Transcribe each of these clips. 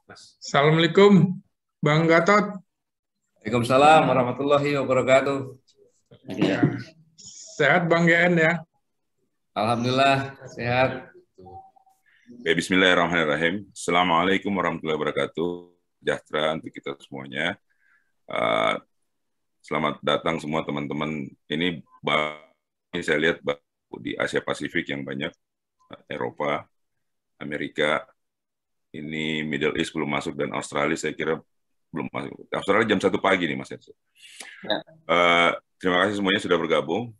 Assalamualaikum, Bang Gatot. Waalaikumsalam warahmatullahi wabarakatuh. Ya, sehat Bang GN ya. Alhamdulillah sehat. Bismillahirrahmanirrahim. Assalamualaikum warahmatullahi wabarakatuh. Sejahtera untuk kita semuanya. Selamat datang semua teman-teman. Ini saya lihat di Asia Pasifik yang banyak, Eropa, Amerika, ini Middle East belum masuk, dan Australia saya kira belum masuk. Australia jam 1 pagi nih Mas Enzo. Ya. Terima kasih semuanya sudah bergabung.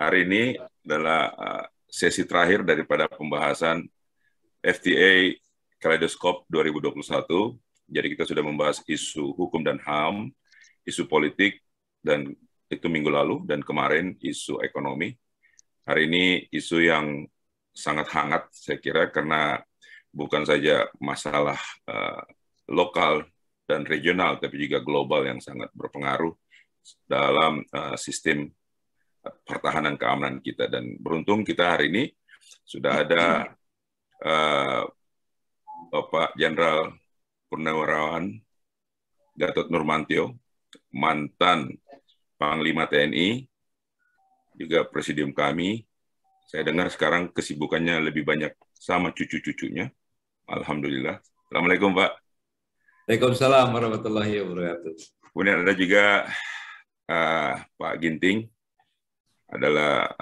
Hari ini adalah sesi terakhir daripada pembahasan FTA Kaleidoskop 2021. Jadi kita sudah membahas isu hukum dan HAM, isu politik, dan itu minggu lalu, dan kemarin isu ekonomi. Hari ini isu yang sangat hangat saya kira, karena bukan saja masalah lokal dan regional, tapi juga global yang sangat berpengaruh dalam sistem pertahanan keamanan kita. Dan beruntung kita hari ini sudah ada Bapak Jenderal Purnawirawan Gatot Nurmantio, mantan Panglima TNI, juga presidium kami. Saya dengar sekarang kesibukannya lebih banyak sama cucu-cucunya. Alhamdulillah. Assalamualaikum Pak. Waalaikumsalam warahmatullahi wabarakatuh. Kemudian ada juga Pak Ginting, adalah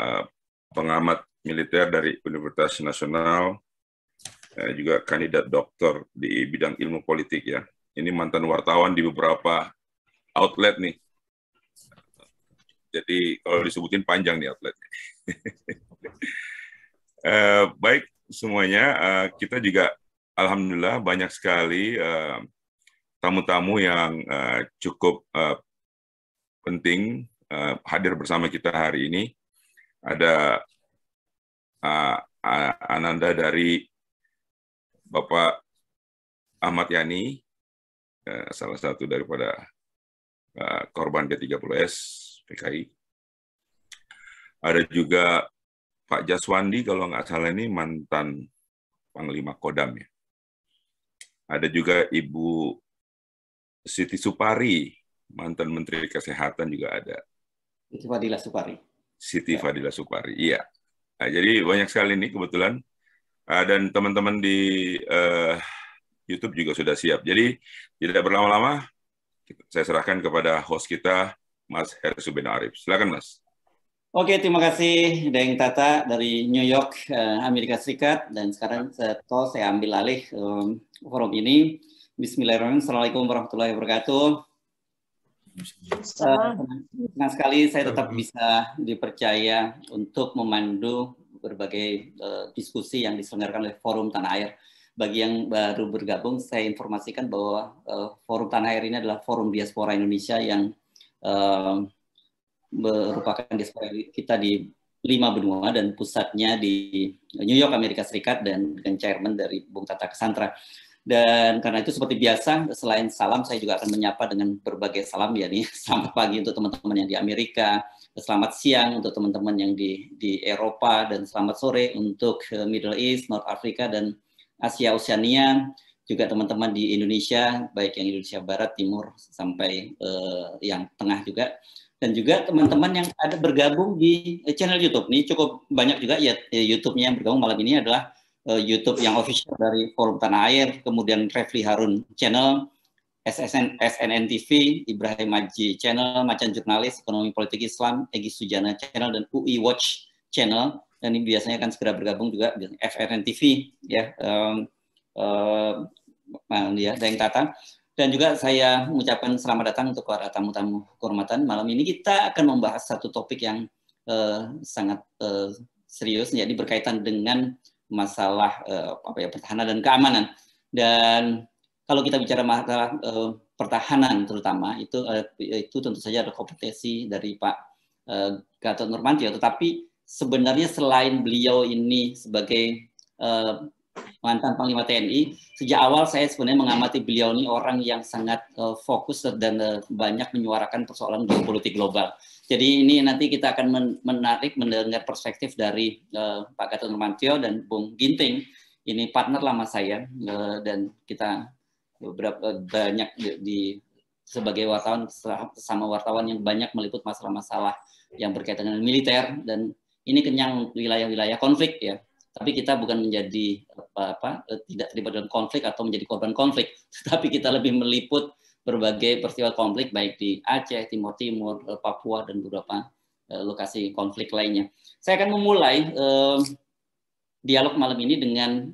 pengamat militer dari Universitas Nasional, juga kandidat doktor di bidang ilmu politik ya. Ini mantan wartawan di beberapa outlet nih. Jadi kalau disebutin panjang nih outletnya. Baik semuanya, kita juga alhamdulillah banyak sekali tamu-tamu yang cukup penting hadir bersama kita hari ini. Ada Ananda dari Bapak Ahmad Yani, salah satu daripada korban G30S PKI. Ada juga Pak Jaswandi, kalau nggak salah ini mantan Panglima Kodam ya. Ada juga Ibu Siti Supari, mantan Menteri Kesehatan juga ada. Siti Fadila Supari. Siti Fadila Supari, iya. Nah, jadi banyak sekali nih kebetulan. Dan teman-teman di YouTube juga sudah siap. Jadi tidak berlama-lama, saya serahkan kepada host kita, Mas Hersu bin Arif. Silakan Mas. Oke, terima kasih Deng Tata dari New York, Amerika Serikat. Dan sekarang saya ambil alih forum ini. Bismillahirrahmanirrahim. Assalamualaikum warahmatullahi wabarakatuh. Senang sekali saya tetap bisa dipercaya untuk memandu berbagai diskusi yang diselenggarakan oleh Forum Tanah Air. Bagi yang baru bergabung, saya informasikan bahwa Forum Tanah Air ini adalah forum diaspora Indonesia yang merupakan diaspora kita di 5 benua dan pusatnya di New York, Amerika Serikat, dan dengan chairman dari Bung Tata Cassandra. Dan karena itu seperti biasa, selain salam, saya juga akan menyapa dengan berbagai salam ya nih. Selamat pagi untuk teman-teman yang di Amerika, selamat siang untuk teman-teman yang di Eropa, dan selamat sore untuk Middle East, North Africa, dan Asia Oceania. Juga teman-teman di Indonesia, baik yang Indonesia Barat, Timur, sampai yang tengah juga. Dan juga teman-teman yang ada bergabung di channel YouTube. Ini cukup banyak juga ya YouTube-nya yang bergabung malam ini adalah YouTube yang official dari Forum Tanah Air, kemudian Refli Harun Channel, SNN TV, Ibrahim Haji Channel, Macan Jurnalis, Ekonomi Politik Islam, Egy Sujana Channel, dan UI Watch Channel. Dan ini biasanya akan segera bergabung juga dengan FRN TV, ya, Deng Tata. Dan juga saya mengucapkan selamat datang untuk para tamu-tamu kehormatan. Malam ini kita akan membahas satu topik yang sangat serius, jadi berkaitan dengan masalah pertahanan dan keamanan. Dan kalau kita bicara masalah pertahanan terutama, itu tentu saja ada kompetensi dari Pak Gatot Nurmantio. Tetapi sebenarnya selain beliau ini sebagai mantan Panglima TNI, sejak awal saya sebenarnya mengamati beliau ini orang yang sangat fokus dan banyak menyuarakan persoalan geopolitik global. Jadi ini nanti kita akan mendengar perspektif dari Pak Gatot Nurmantio dan Bung Ginting ini partner lama saya, dan kita banyak sebagai wartawan, sama wartawan yang banyak meliput masalah-masalah yang berkaitan dengan militer, dan ini kenyang wilayah-wilayah konflik ya. Tapi kita bukan menjadi tidak terlibat dalam konflik atau menjadi korban konflik, tapi kita lebih meliput berbagai peristiwa konflik baik di Aceh, Timur Timur, Papua, dan beberapa lokasi konflik lainnya. Saya akan memulai dialog malam ini dengan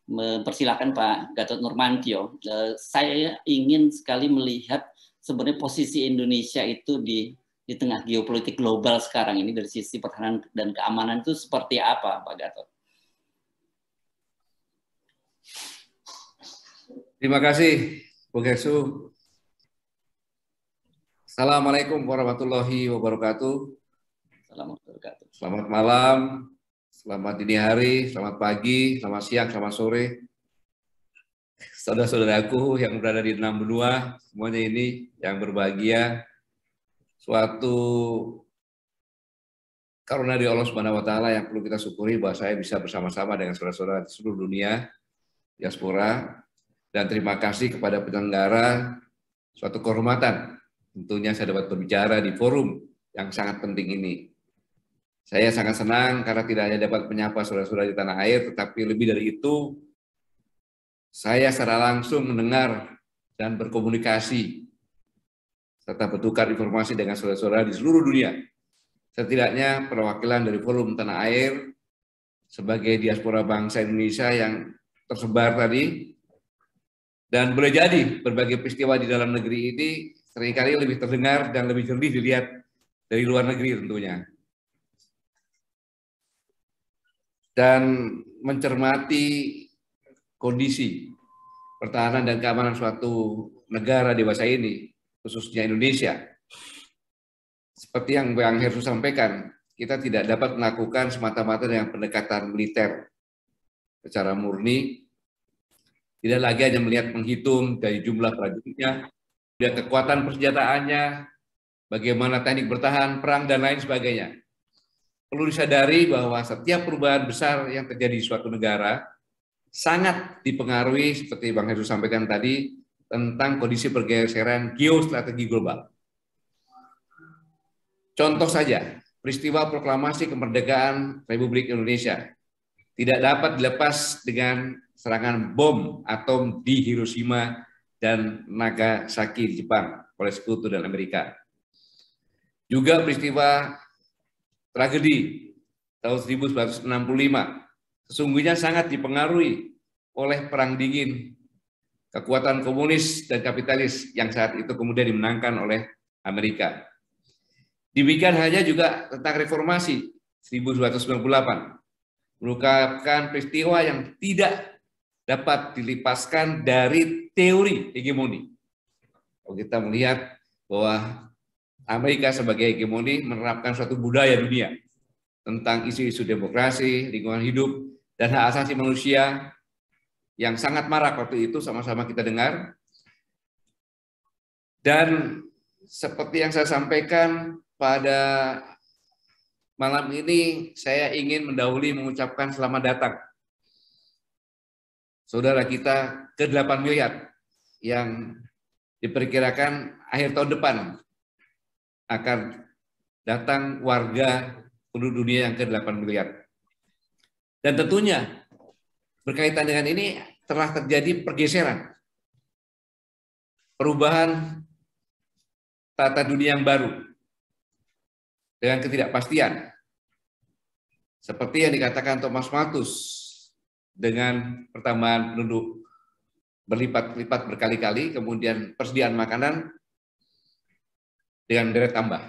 mempersilakan Pak Gatot Nurmantio. Saya ingin sekali melihat sebenarnya posisi Indonesia itu di tengah geopolitik global sekarang ini dari sisi pertahanan dan keamanan itu seperti apa, Pak Gatot? Terima kasih, Bu Gesu. Assalamualaikum warahmatullahi wabarakatuh. Selamat malam, selamat dini hari, selamat pagi, selamat siang, selamat sore. Saudara-saudaraku yang berada di 6 benua, semuanya ini yang berbahagia. Suatu karunia dari Allah Subhanahu wa Ta'ala yang perlu kita syukuri bahwa saya bisa bersama-sama dengan saudara-saudara di seluruh dunia, diaspora, dan terima kasih kepada penyelenggara, suatu kehormatan. Tentunya saya dapat berbicara di forum yang sangat penting ini. Saya sangat senang karena tidak hanya dapat menyapa saudara-saudara di tanah air, tetapi lebih dari itu, saya secara langsung mendengar dan berkomunikasi, serta bertukar informasi dengan saudara-saudara di seluruh dunia. Setidaknya perwakilan dari forum tanah air sebagai diaspora bangsa Indonesia yang tersebar tadi, dan boleh jadi berbagai peristiwa di dalam negeri ini seringkali lebih terdengar dan lebih jernih dilihat dari luar negeri tentunya. Dan mencermati kondisi pertahanan dan keamanan suatu negara dewasa ini, khususnya Indonesia. Seperti yang Bang Heru sampaikan, kita tidak dapat melakukan semata-mata dengan pendekatan militer secara murni. Tidak lagi hanya melihat menghitung dari jumlah prajuritnya, lihat kekuatan persenjataannya, bagaimana teknik bertahan, perang, dan lain sebagainya. Perlu disadari bahwa setiap perubahan besar yang terjadi di suatu negara sangat dipengaruhi, seperti Bang Heru sampaikan tadi, tentang kondisi pergeseran geostrategi global. Contoh saja, peristiwa proklamasi kemerdekaan Republik Indonesia tidak dapat dilepas dengan serangan bom atom di Hiroshima dan Nagasaki di Jepang oleh Sekutu dan Amerika. Juga peristiwa tragedi tahun 1965 sesungguhnya sangat dipengaruhi oleh Perang Dingin, kekuatan komunis dan kapitalis yang saat itu kemudian dimenangkan oleh Amerika. Demikian halnya juga tentang reformasi 1298, merupakan peristiwa yang tidak dapat dilipaskan dari teori hegemoni. Kalau kita melihat bahwa Amerika sebagai hegemoni menerapkan suatu budaya dunia tentang isu-isu demokrasi, lingkungan hidup, dan hak asasi manusia yang sangat marak waktu itu sama-sama kita dengar. Dan seperti yang saya sampaikan pada malam ini, saya ingin mendahului mengucapkan selamat datang saudara kita ke-8 miliar yang diperkirakan akhir tahun depan akan datang warga penduduk dunia yang ke-8 miliar. Dan tentunya berkaitan dengan ini telah terjadi pergeseran, perubahan tata dunia yang baru dengan ketidakpastian. Seperti yang dikatakan Thomas Malthus, dengan pertambahan penduduk berlipat-lipat berkali-kali, kemudian persediaan makanan dengan deret tambah.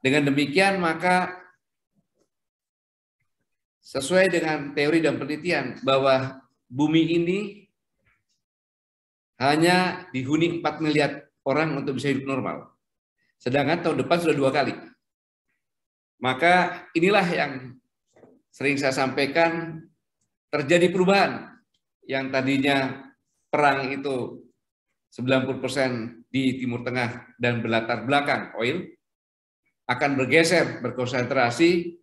Dengan demikian maka sesuai dengan teori dan penelitian bahwa bumi ini hanya dihuni 4 miliar orang untuk bisa hidup normal. Sedangkan tahun depan sudah 2 kali. Maka inilah yang sering saya sampaikan, terjadi perubahan yang tadinya perang itu 90% di Timur Tengah dan berlatar belakang oil, akan bergeser berkonsentrasi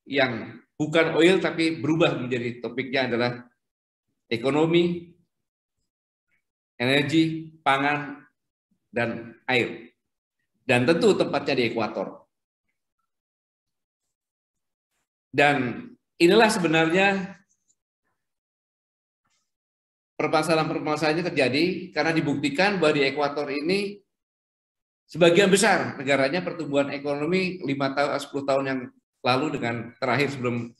yang bukan oil tapi berubah menjadi topiknya adalah ekonomi, energi, pangan, dan air. Dan tentu tempatnya di ekuator. Dan inilah sebenarnya permasalahan-permasalahannya terjadi karena dibuktikan bahwa di ekuator ini sebagian besar negaranya pertumbuhan ekonomi 10 tahun yang lalu dengan terakhir sebelum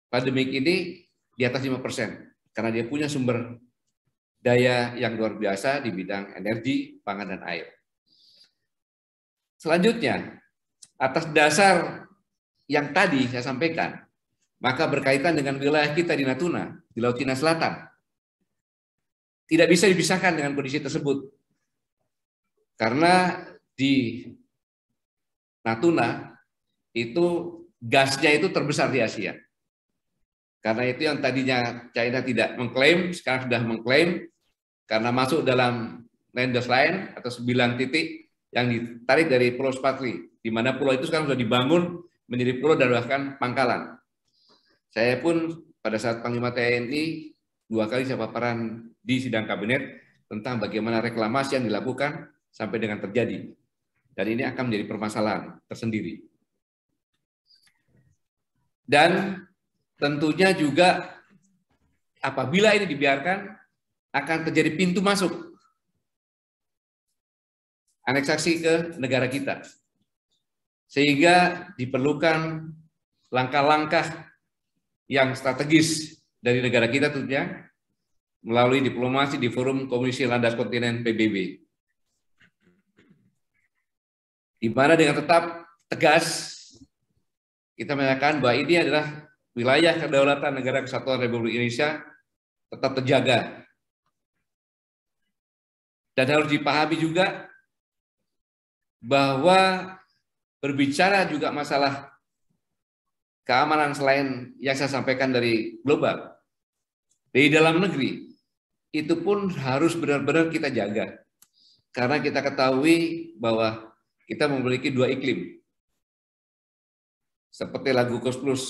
pandemi ini di atas 5%. Karena dia punya sumber daya yang luar biasa di bidang energi, pangan, dan air. Selanjutnya, atas dasar yang tadi saya sampaikan, maka berkaitan dengan wilayah kita di Natuna, di Laut Cina Selatan, tidak bisa dipisahkan dengan kondisi tersebut. Karena di Natuna, itu gasnya itu terbesar di Asia. Karena itu yang tadinya China tidak mengklaim, sekarang sudah mengklaim, karena masuk dalam Landers Line atau 9 titik yang ditarik dari Pulau Spratly, di mana pulau itu sekarang sudah dibangun menjadi pulau dan bahkan pangkalan. Saya pun pada saat Panglima TNI 2 kali saya paparan di sidang kabinet tentang bagaimana reklamasi yang dilakukan sampai dengan terjadi. Dan ini akan menjadi permasalahan tersendiri. Dan tentunya juga apabila ini dibiarkan akan terjadi pintu masuk aneksasi ke negara kita. Sehingga diperlukan langkah-langkah yang strategis dari negara kita tentunya melalui diplomasi di forum Komisi Landas Kontinen PBB. Di mana dengan tetap tegas kita menyatakan bahwa ini adalah wilayah kedaulatan Negara Kesatuan Republik Indonesia tetap terjaga. Dan harus dipahami juga bahwa berbicara juga masalah keamanan selain yang saya sampaikan dari global, di dalam negeri, itu pun harus benar-benar kita jaga. Karena kita ketahui bahwa kita memiliki 2 iklim. Seperti lagu Kos Plus.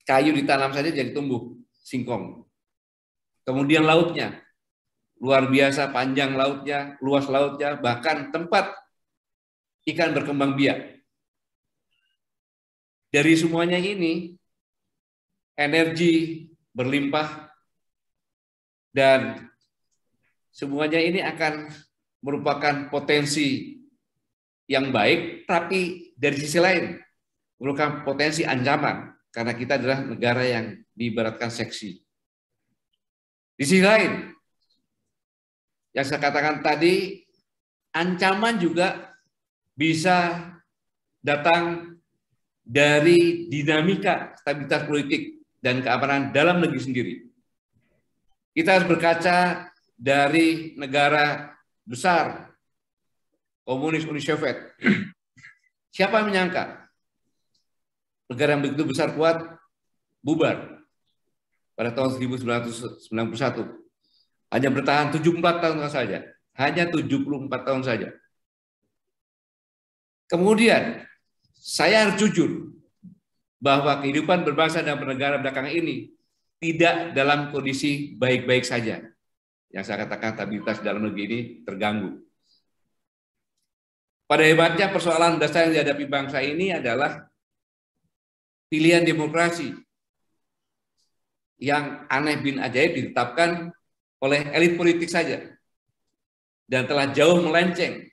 Kayu ditanam saja jadi tumbuh, singkong. Kemudian lautnya, luar biasa panjang lautnya, luas lautnya, bahkan tempat ikan berkembang biak. Dari semuanya ini, energi berlimpah, dan semuanya ini akan merupakan potensi yang baik, tapi dari sisi lain merupakan potensi ancaman, karena kita adalah negara yang diibaratkan seksi. Di sisi lain, yang saya katakan tadi, ancaman juga bisa datang dari dinamika stabilitas politik dan keamanan dalam negeri sendiri. Kita harus berkaca dari negara besar, komunis Uni Soviet. Siapa yang menyangka negara yang begitu besar kuat bubar pada tahun 1991. Hanya bertahan 74 tahun saja. Hanya 74 tahun saja. Kemudian, saya harus jujur bahwa kehidupan berbangsa dan bernegara belakangan ini tidak dalam kondisi baik-baik saja. Yang saya katakan stabilitas dalam negeri ini terganggu. Pada hebatnya persoalan dasar yang dihadapi bangsa ini adalah pilihan demokrasi yang aneh bin ajaib ditetapkan oleh elit politik saja dan telah jauh melenceng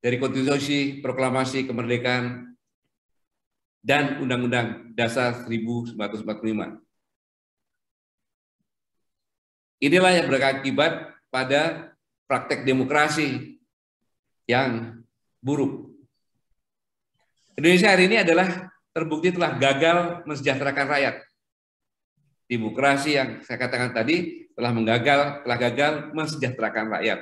dari konstitusi proklamasi kemerdekaan dan Undang-Undang Dasar 1945. Inilah yang berakibat pada praktek demokrasi yang buruk. Indonesia hari ini adalah terbukti telah gagal mensejahterakan rakyat. Demokrasi yang saya katakan tadi telah gagal mensejahterakan rakyat.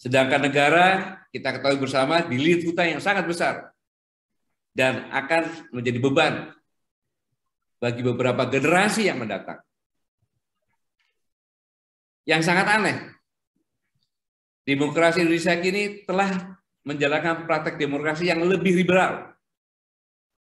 Sedangkan negara kita ketahui bersama dililit hutang yang sangat besar dan akan menjadi beban bagi beberapa generasi yang mendatang. Yang sangat aneh, demokrasi Indonesia kini telah menjalankan praktek demokrasi yang lebih liberal